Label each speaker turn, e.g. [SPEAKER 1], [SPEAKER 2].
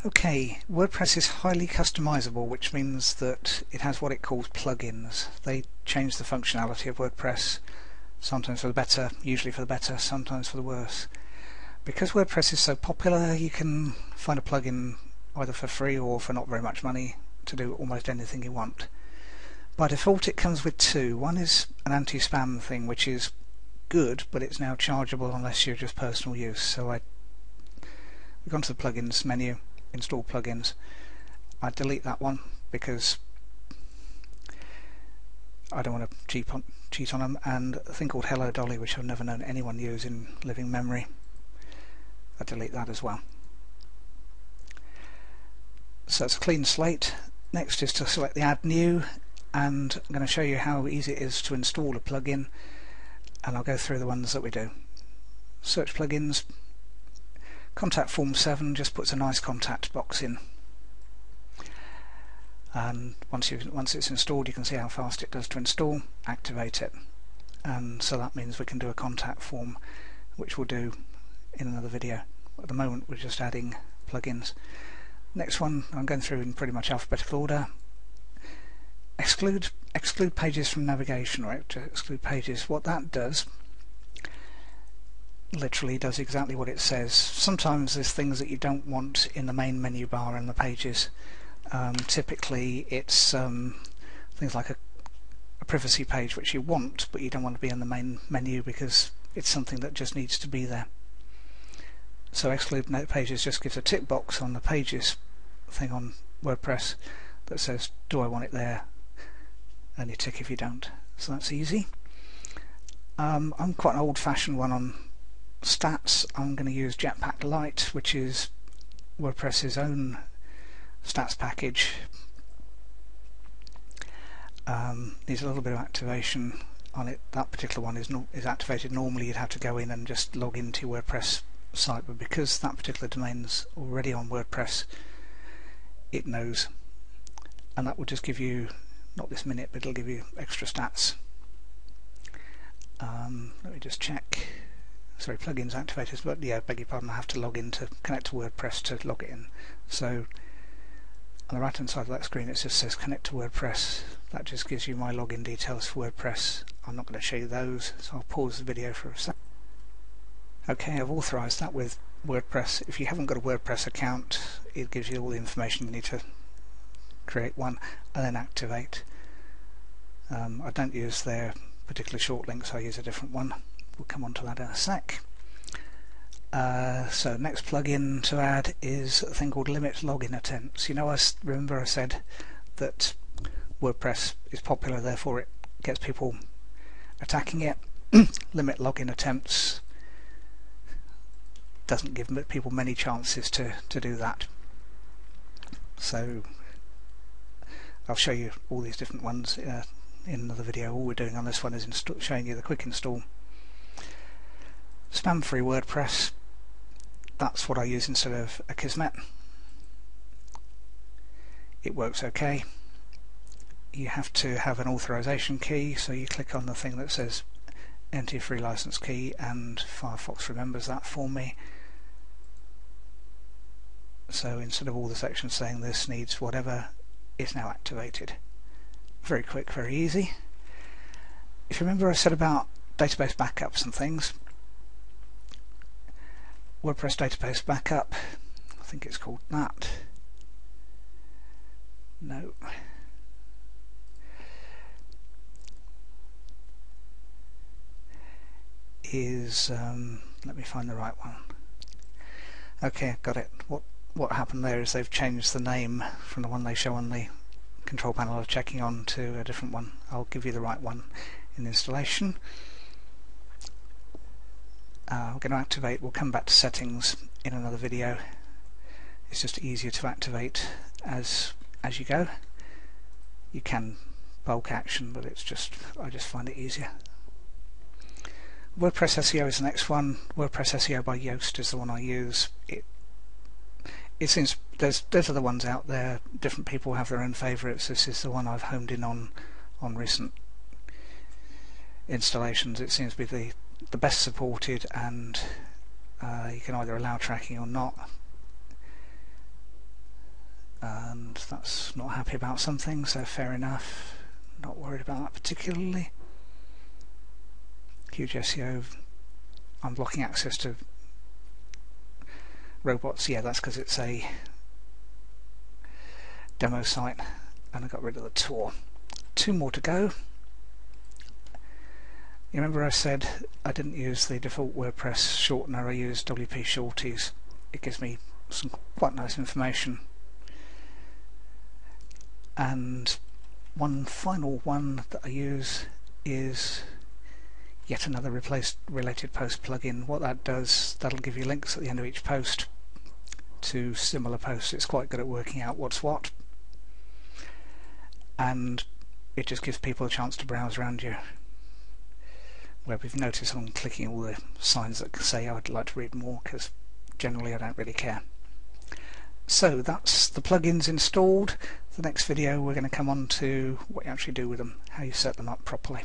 [SPEAKER 1] Okay, WordPress is highly customizable, which means that it has what it calls plugins. They change the functionality of WordPress, sometimes for the better, usually for the better, sometimes for the worse. Because WordPress is so popular, you can find a plugin either for free or for not very much money to do almost anything you want. By default it comes with two. One is an anti-spam thing, which is good, but it's now chargeable unless you're just personal use. So we've gone to the plugins menu, install plugins. I delete that one because I don't want to cheat on them, and a thing called Hello Dolly, which I've never known anyone use in living memory, I delete that as well. So it's a clean slate. Next is to select the Add New, and I'm going to show you how easy it is to install a plugin, and I'll go through the ones that we do. Search plugins. Contact Form 7 just puts a nice contact box in, and once it's installed you can see how fast it does to install. Activate it, and so that means we can do a contact form, which we'll do in another video. At the moment we're just adding plugins. Next one, I'm going through in pretty much alphabetical order. Exclude pages from navigation, or exclude pages. What that does, literally does exactly what it says. Sometimes there's things that you don't want in the main menu bar and the pages. Typically it's things like a privacy page which you want, but you don't want to be in the main menu because it's something that just needs to be there. So exclude pages just gives a tick box on the pages thing on WordPress that says, do I want it there? And you tick if you don't. So that's easy. I'm quite an old-fashioned one on stats. I'm going to use Jetpack Lite, which is WordPress's own stats package. Needs a little bit of activation on it. That particular one is activated. Normally you'd have to go in and just log into your WordPress site, but because that particular domain's already on WordPress, it knows, and that will just give you, not this minute, but it'll give you extra stats. Let me just check. Sorry, plugins activated, but yeah, beg your pardon, I have to log in to connect to WordPress to log it in. So on the right hand side of that screen it just says connect to WordPress. That just gives you my login details for WordPress. I'm not going to show you those, so I'll pause the video for a sec. Okay, I've authorised that with WordPress. If you haven't got a WordPress account, it gives you all the information you need to create one and then activate. I don't use their particular short links, I use a different one. We'll come on to that in a sec. So next plugin to add is a thing called Limit Login Attempts. You know, remember I said that WordPress is popular, therefore it gets people attacking it. Limit Login Attempts doesn't give people many chances to do that. So I'll show you all these different ones in another video. All we're doing on this one is showing you the quick install. Spam-free WordPress, that's what I use instead of Akismet. It works okay. You have to have an authorization key, so you click on the thing that says enter your free license key, and Firefox remembers that for me. So instead of all the sections saying this needs whatever, it's now activated. Very quick, very easy. If you remember I said about database backups and things, WordPress database backup, I think it's called that. No. Let me find the right one. Okay, got it. What happened there is they've changed the name from the one they show on the control panel of checking on to a different one. I'll give you the right one in installation. We're going to activate, we'll come back to settings in another video. It's just easier to activate as you go. You can bulk action, but I just find it easier. WordPress SEO is the next one. WordPress SEO by Yoast is the one I use. It seems there's other ones out there. Different people have their own favourites. This is the one I've homed in on recent installations. It seems to be the best supported, and you can either allow tracking or not. and that's not happy about something, so fair enough, not worried about that particularly. Huge SEO, I'm blocking access to robots. Yeah, that's because it's a demo site and I got rid of the tour. 2 more to go. You remember I said I didn't use the default WordPress shortener, I used WP Shorties. It gives me some quite nice information. And one final one that I use is yet another related post plugin. What that does, that'll give you links at the end of each post to similar posts. It's quite good at working out what's what, and it just gives people a chance to browse around you. Where we've noticed I'm clicking all the signs that say I'd like to read more, because generally I don't really care. So that's the plugins installed. The next video we're going to come on to what you actually do with them, how you set them up properly.